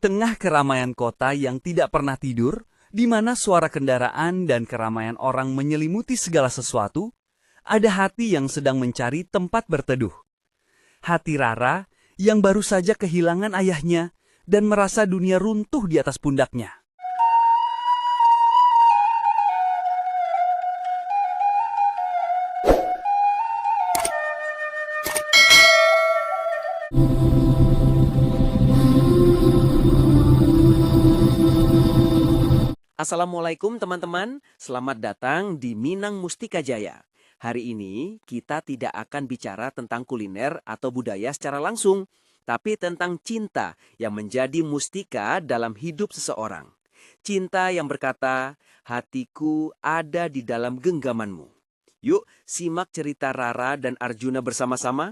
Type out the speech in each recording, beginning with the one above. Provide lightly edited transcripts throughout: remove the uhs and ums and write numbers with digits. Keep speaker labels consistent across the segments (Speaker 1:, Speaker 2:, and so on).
Speaker 1: tengah keramaian kota yang tidak pernah tidur, di mana suara kendaraan dan keramaian orang menyelimuti segala sesuatu, ada hati yang sedang mencari tempat berteduh. Hati Rara yang baru saja kehilangan ayahnya dan merasa dunia runtuh di atas pundaknya.
Speaker 2: Assalamualaikum teman-teman, selamat datang di Minang Mustika Jaya. Hari ini kita tidak akan bicara tentang kuliner atau budaya secara langsung, tapi tentang cinta yang menjadi mustika dalam hidup seseorang. Cinta yang berkata, hatiku ada di dalam genggamanmu. Yuk, simak cerita Rara dan Arjuna bersama-sama.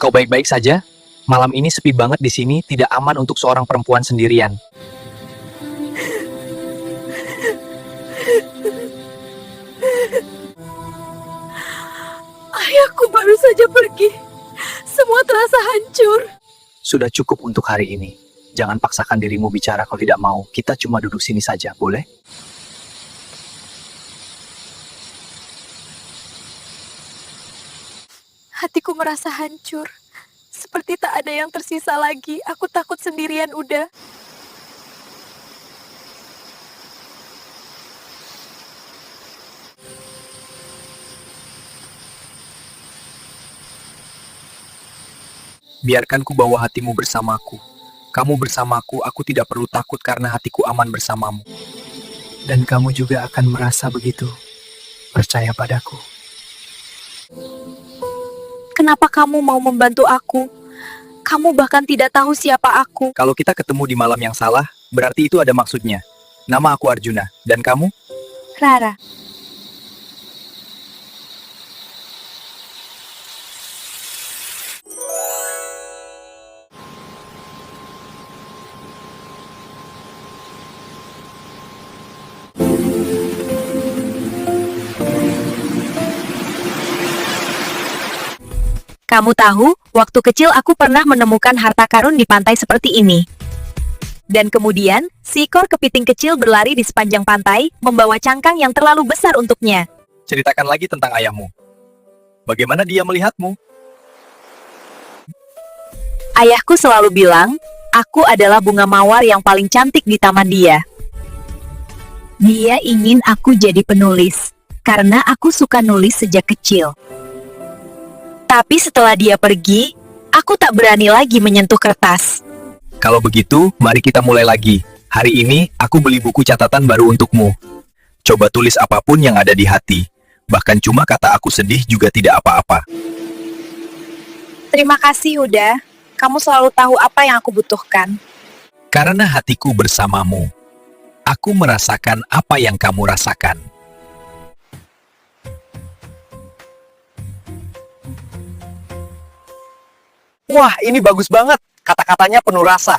Speaker 3: Kau baik-baik saja? Malam ini sepi banget di sini, tidak aman untuk seorang perempuan sendirian.
Speaker 4: Ayahku baru saja pergi. Semua terasa hancur.
Speaker 3: Sudah cukup untuk hari ini. Jangan paksakan dirimu bicara kalau tidak mau. Kita cuma duduk sini saja, boleh?
Speaker 4: Hatiku merasa hancur. Seperti tak ada yang tersisa lagi. Aku takut sendirian udah.
Speaker 3: Biarkan ku bawa hatimu bersamaku. Kamu bersamaku, aku tidak perlu takut karena hatiku aman bersamamu. Dan kamu juga akan merasa begitu. Percaya padaku.
Speaker 4: Kenapa kamu mau membantu aku? Kamu bahkan tidak tahu siapa aku.
Speaker 3: Kalau kita ketemu di malam yang salah, berarti itu ada maksudnya. Nama aku Arjuna, dan kamu?
Speaker 4: Rara. Kamu tahu, waktu kecil aku pernah menemukan harta karun di pantai seperti ini. Dan kemudian, seekor kepiting kecil berlari di sepanjang pantai, membawa cangkang yang terlalu besar untuknya.
Speaker 3: Ceritakan lagi tentang ayahmu. Bagaimana dia melihatmu?
Speaker 4: Ayahku selalu bilang, aku adalah bunga mawar yang paling cantik di taman dia. Dia ingin aku jadi penulis, karena aku suka nulis sejak kecil. Tapi setelah dia pergi, aku tak berani lagi menyentuh kertas.
Speaker 3: Kalau begitu, mari kita mulai lagi. Hari ini, aku beli buku catatan baru untukmu. Coba tulis apapun yang ada di hati. Bahkan cuma kata aku sedih juga tidak apa-apa.
Speaker 4: Terima kasih, Huda. Kamu selalu tahu apa yang aku butuhkan.
Speaker 3: Karena hatiku bersamamu. Aku merasakan apa yang kamu rasakan. Wah, ini bagus banget. Kata-katanya penuh rasa.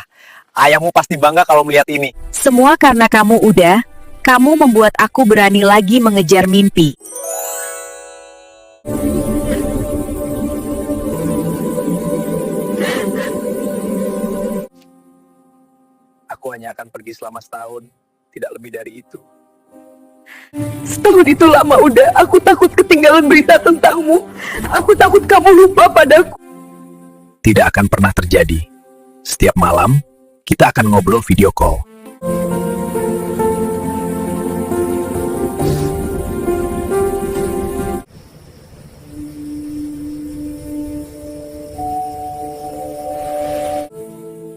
Speaker 3: Ayahmu pasti bangga kalau melihat ini.
Speaker 4: Semua karena kamu, Uda. Kamu membuat aku berani lagi mengejar mimpi.
Speaker 3: Aku hanya akan pergi selama setahun. Tidak lebih dari itu.
Speaker 4: Setahun itu lama, Uda. Aku takut ketinggalan berita tentangmu. Aku takut kamu lupa padaku.
Speaker 3: Tidak akan pernah terjadi. Setiap malam, kita akan ngobrol video call.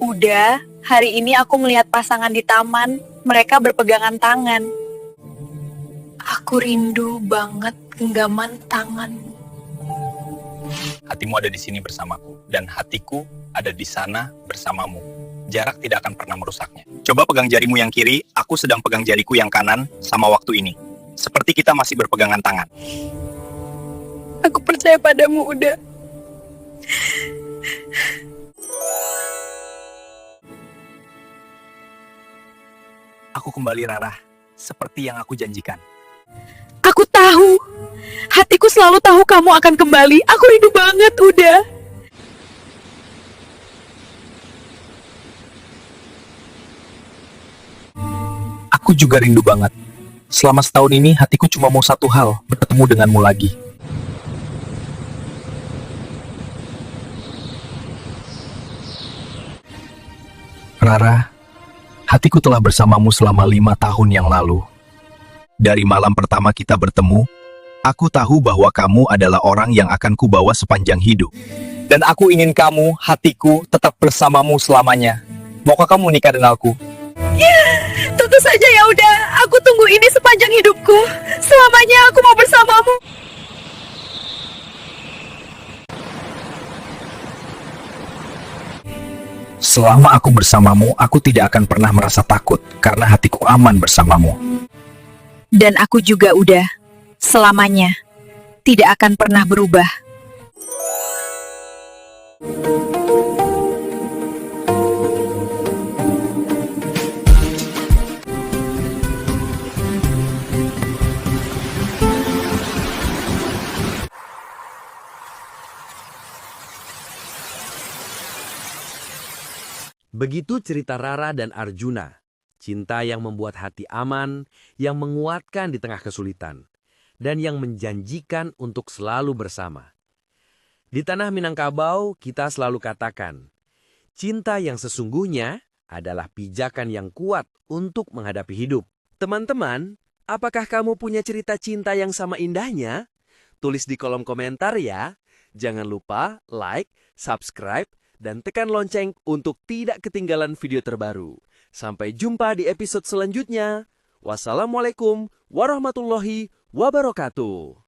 Speaker 4: Uda, hari ini aku melihat pasangan di taman. Mereka berpegangan tangan. Aku rindu banget genggaman tanganmu.
Speaker 3: Hatimu ada di sini bersamaku, dan hatiku ada di sana bersamamu. Jarak tidak akan pernah merusaknya. Coba pegang jarimu yang kiri, aku sedang pegang jariku yang kanan sama waktu ini. Seperti kita masih berpegangan tangan.
Speaker 4: Aku percaya padamu, Uda.
Speaker 3: Aku kembali, Rara, seperti yang aku janjikan.
Speaker 4: Aku tahu. Hatiku selalu tahu kamu akan kembali. Aku rindu banget, Uda.
Speaker 3: Aku juga rindu banget. Selama setahun ini, hatiku cuma mau satu hal, bertemu denganmu lagi. Rara, hatiku telah bersamamu selama 5 tahun yang lalu. Dari malam pertama kita bertemu, aku tahu bahwa kamu adalah orang yang akan kubawa sepanjang hidup. Dan aku ingin kamu, hatiku, tetap bersamamu selamanya. Maukah kamu nikah dengan aku?
Speaker 4: Tentu saja ya udah, aku tunggu ini sepanjang hidupku. Selamanya aku mau bersamamu.
Speaker 3: Selama aku bersamamu, aku tidak akan pernah merasa takut, karena hatiku aman bersamamu.
Speaker 4: Dan aku juga udah, selamanya, tidak akan pernah berubah.
Speaker 5: Begitu cerita Rara dan Arjuna, cinta yang membuat hati aman, yang menguatkan di tengah kesulitan, dan yang menjanjikan untuk selalu bersama. Di tanah Minangkabau, kita selalu katakan, cinta yang sesungguhnya adalah pijakan yang kuat untuk menghadapi hidup. Teman-teman, apakah kamu punya cerita cinta yang sama indahnya? Tulis di kolom komentar ya. Jangan lupa like, subscribe, dan tekan lonceng untuk tidak ketinggalan video terbaru. Sampai jumpa di episode selanjutnya. Wassalamualaikum warahmatullahi wabarakatuh.